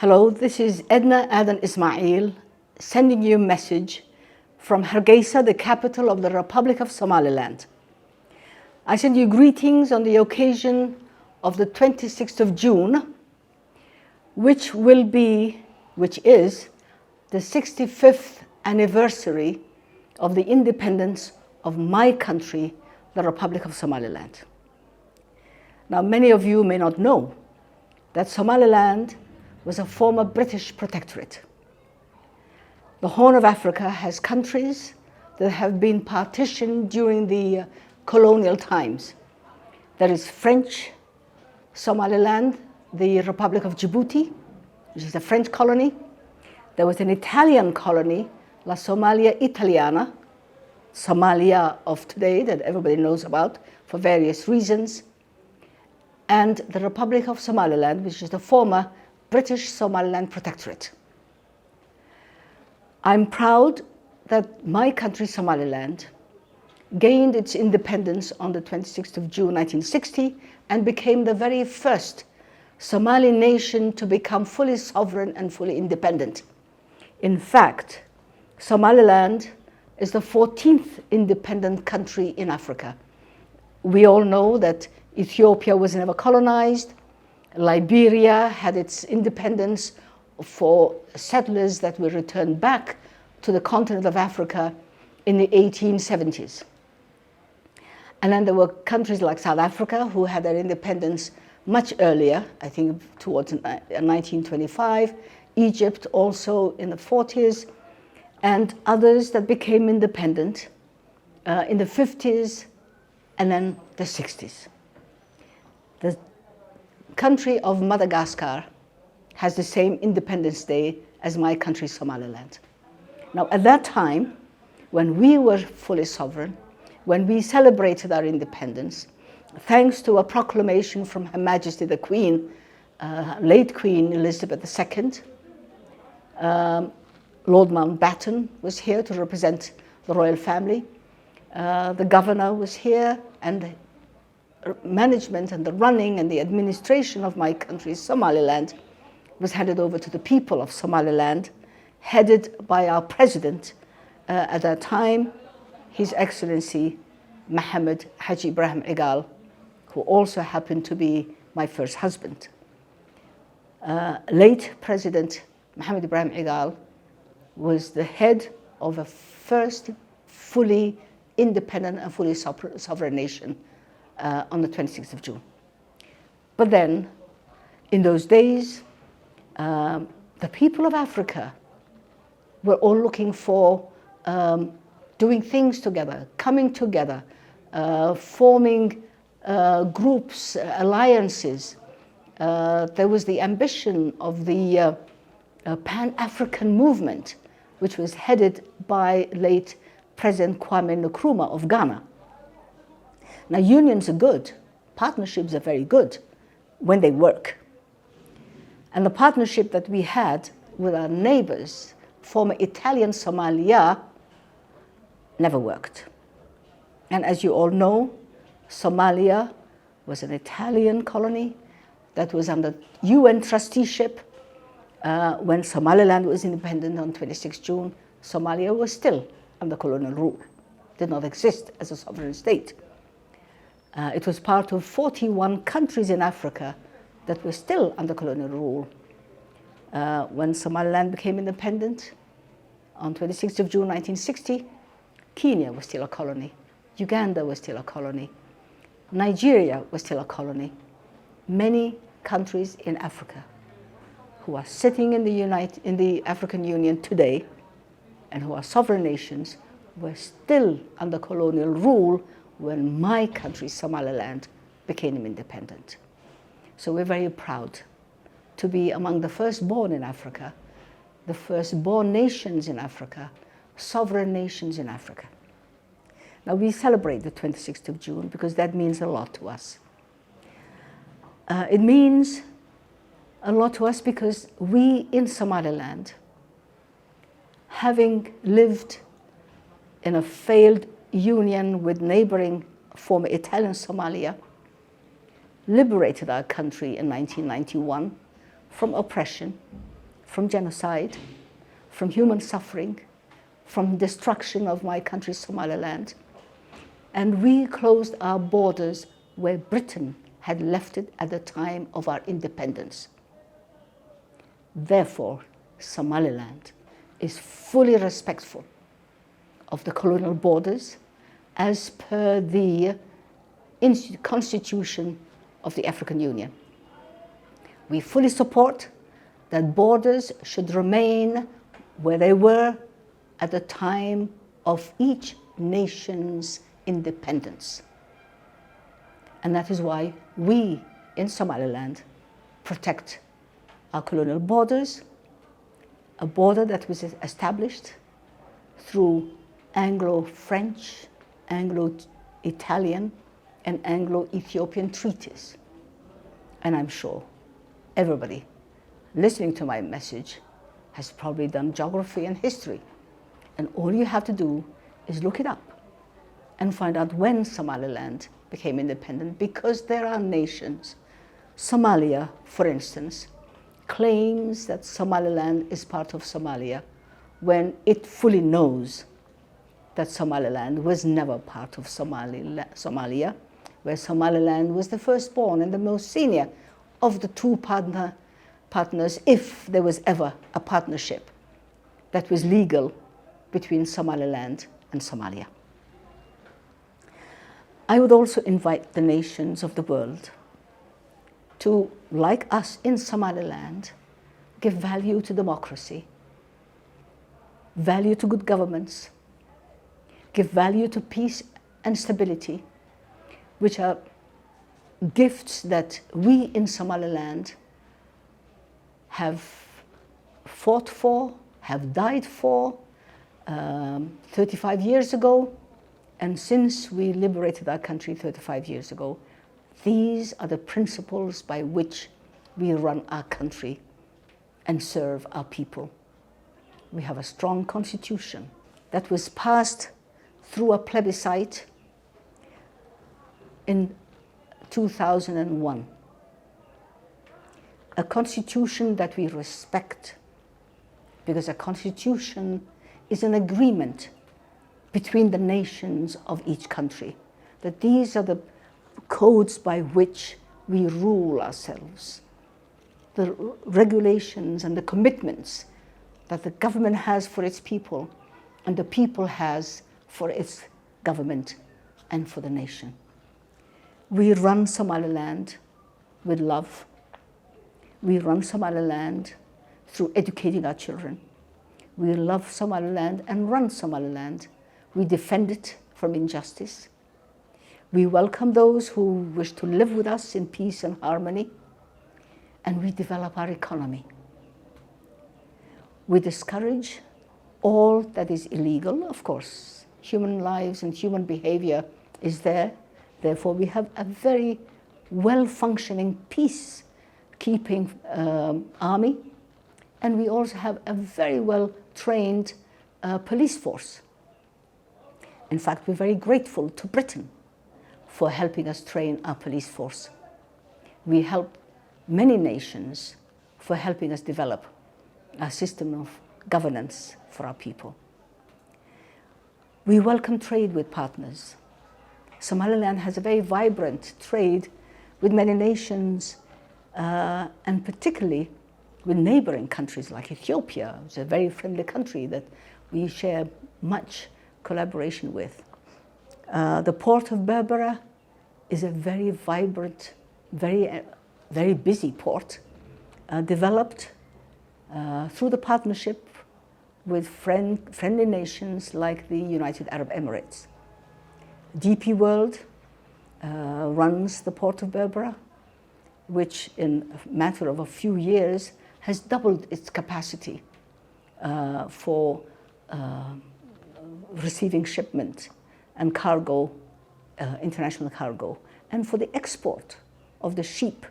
Hello, this is Edna Adan Ismail sending you a message from Hargeisa, the capital of the Republic of Somaliland. I send you greetings on the occasion of the 26th of June, which is the 65th anniversary of the independence of my country, the Republic of Somaliland. Now, many of you may not know that Somaliland was a former British protectorate. The Horn of Africa has countries that have been partitioned during the colonial times. There is French Somaliland, the Republic of Djibouti, which is a French colony. There was an Italian colony, La Somalia Italiana, Somalia of today that everybody knows about for various reasons, and the Republic of Somaliland, which is the former British Somaliland Protectorate. I'm proud that my country, Somaliland, gained its independence on the 26th of June 1960 and became the very first Somali nation to become fully sovereign and fully independent. In fact, Somaliland is the 14th independent country in Africa. We all know that Ethiopia was never colonized. Liberia had its independence for settlers that were returned back to the continent of Africa in the 1870s. And then there were countries like South Africa who had their independence much earlier, I think towards 1925, Egypt also in the 40s, and others that became independent in the 50s and then the 60s. The country of Madagascar has the same Independence Day as my country, Somaliland. Now, at that time, when we were fully sovereign, when we celebrated our independence, thanks to a proclamation from Her Majesty the Queen, late Queen Elizabeth II, Lord Mountbatten was here to represent the royal family. The governor was here, and the management and the running and the administration of my country, Somaliland, was handed over to the people of Somaliland, headed by our president at that time, His Excellency Mohammed Haji Ibrahim Igal, who also happened to be my first husband. Late President Mohammed Ibrahim Igal was the head of a first fully independent and fully sovereign nation on the 26th of June. But then, in those days, the people of Africa were all looking for doing things together, coming together, forming groups, alliances. There was the ambition of the Pan-African movement, which was headed by late President Kwame Nkrumah of Ghana. Now, unions are good, partnerships are very good when they work. And the partnership that we had with our neighbors, former Italian Somalia, never worked. And as you all know, Somalia was an Italian colony that was under UN trusteeship. When Somaliland was independent on 26 June, Somalia was still under colonial rule, did not exist as a sovereign state. It was part of 41 countries in Africa that were still under colonial rule. When Somaliland became independent on 26th of June 1960, Kenya was still a colony, Uganda was still a colony, Nigeria was still a colony. Many countries in Africa who are sitting in the African Union today and who are sovereign nations were still under colonial rule when my country, Somaliland, became independent. So we're very proud to be among the firstborn in Africa, the firstborn nations in Africa, sovereign nations in Africa. Now, we celebrate the 26th of June because that means a lot to us. It means a lot to us because we in Somaliland, having lived in a failed union with neighboring former Italian Somalia, liberated our country in 1991 from oppression, from genocide, from human suffering, from destruction of my country, Somaliland. And we closed our borders where Britain had left it at the time of our independence. Therefore, Somaliland is fully respectful of the colonial borders as per the Constitution of the African Union. We fully support that borders should remain where they were at the time of each nation's independence. And that is why we in Somaliland protect our colonial borders, a border that was established through Anglo-French, Anglo-Italian, and Anglo-Ethiopian treaties. And I'm sure everybody listening to my message has probably done geography and history. And all you have to do is look it up and find out when Somaliland became independent, because there are nations. Somalia, for instance, claims that Somaliland is part of Somalia when it fully knows that Somaliland was never part of Somalia, where Somaliland was the firstborn and the most senior of the two partners, if there was ever a partnership that was legal between Somaliland and Somalia. I would also invite the nations of the world to, like us in Somaliland, give value to democracy, value to good governments, give value to peace and stability, which are gifts that we in Somaliland have fought for, have died for 35 years ago. And since we liberated our country 35 years ago, these are the principles by which we run our country and serve our people. We have a strong constitution that was passed through a plebiscite in 2001. A constitution that we respect, because a constitution is an agreement between the nations of each country, that these are the codes by which we rule ourselves, the regulations and the commitments that the government has for its people and the people has for its government and for the nation. We run Somaliland with love. We run Somaliland through educating our children. We love Somaliland and run Somaliland. We defend it from injustice. We welcome those who wish to live with us in peace and harmony. And we develop our economy. We discourage all that is illegal, of course. Human lives and human behavior is there. Therefore, we have a very well-functioning peace-keeping army. And we also have a very well-trained police force. In fact, we're very grateful to Britain for helping us train our police force. We help many nations for helping us develop a system of governance for our people. We welcome trade with partners. Somaliland has a very vibrant trade with many nations, and particularly with neighboring countries like Ethiopia. It's a very friendly country that we share much collaboration with. The port of Berbera is a very vibrant, very busy port, developed through the partnership with friendly nations like the United Arab Emirates. DP World runs the port of Berbera, which in a matter of a few years has doubled its capacity for receiving shipment and cargo, international cargo, and for the export of the sheep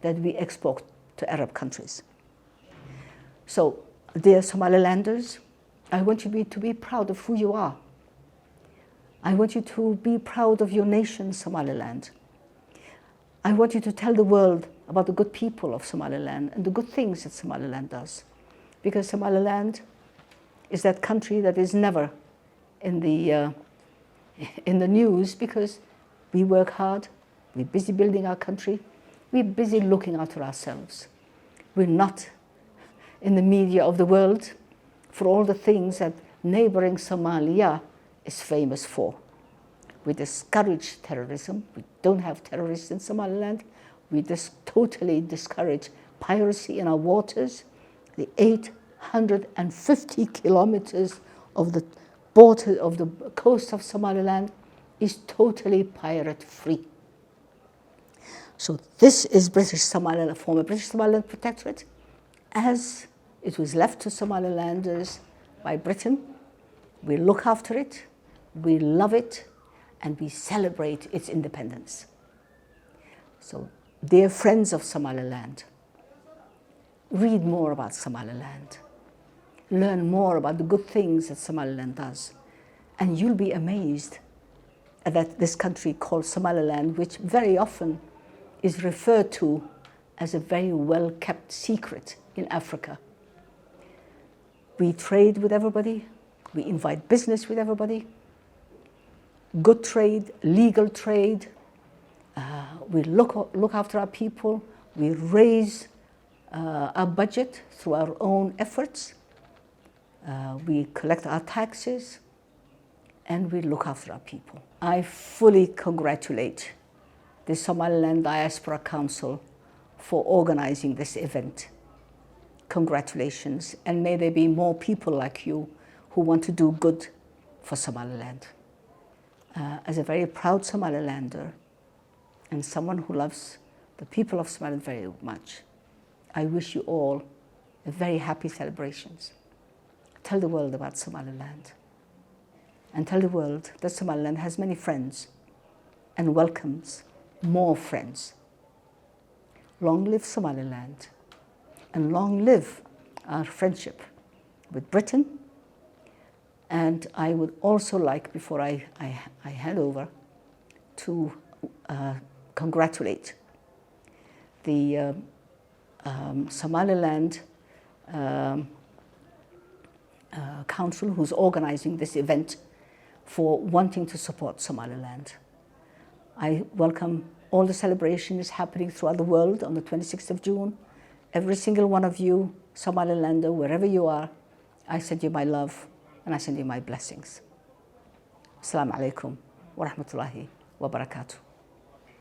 that we export to Arab countries. So, dear Somalilanders, I want you to be proud of who you are. I want you to be proud of your nation, Somaliland. I want you to tell the world about the good people of Somaliland and the good things that Somaliland does. because Somaliland is that country that is never in the news, because we work hard, we're busy building our country, we're busy looking after ourselves. We're not in the media of the world for all the things that neighboring Somalia is famous for. We discourage terrorism. We don't have terrorists in Somaliland. We just totally discourage piracy in our waters. The 850 kilometers of the border of the coast of Somaliland is totally pirate-free. So this is British Somaliland, a former British Somaliland protectorate, as it was left to Somalilanders by Britain. We look after it, we love it, and we celebrate its independence. So, dear friends of Somaliland, read more about Somaliland. Learn more about the good things that Somaliland does. And you'll be amazed that this country called Somaliland, which very often is referred to as a very well-kept secret in Africa. We trade with everybody. We invite business with everybody. Good trade, legal trade. We look after our people. We raise our budget through our own efforts. We collect our taxes, and we look after our people. I fully congratulate the Somaliland Diaspora Council for organizing this event. Congratulations, and may there be more people like you who want to do good for Somaliland. As a very proud Somalilander and someone who loves the people of Somaliland very much, I wish you all a very happy celebrations. Tell the world about Somaliland, and tell the world that Somaliland has many friends and welcomes more friends. Long live Somaliland, and long live our friendship with Britain. And I would also like, before I hand over, to congratulate the Somaliland Council, who's organizing this event, for wanting to support Somaliland. I welcome all the celebrations happening throughout the world on the 26th of June. Every single one of you, Somalilander, wherever you are, I send you my love and I send you my blessings. Assalamu alaikum wa rahmatullahi wa barakatuh.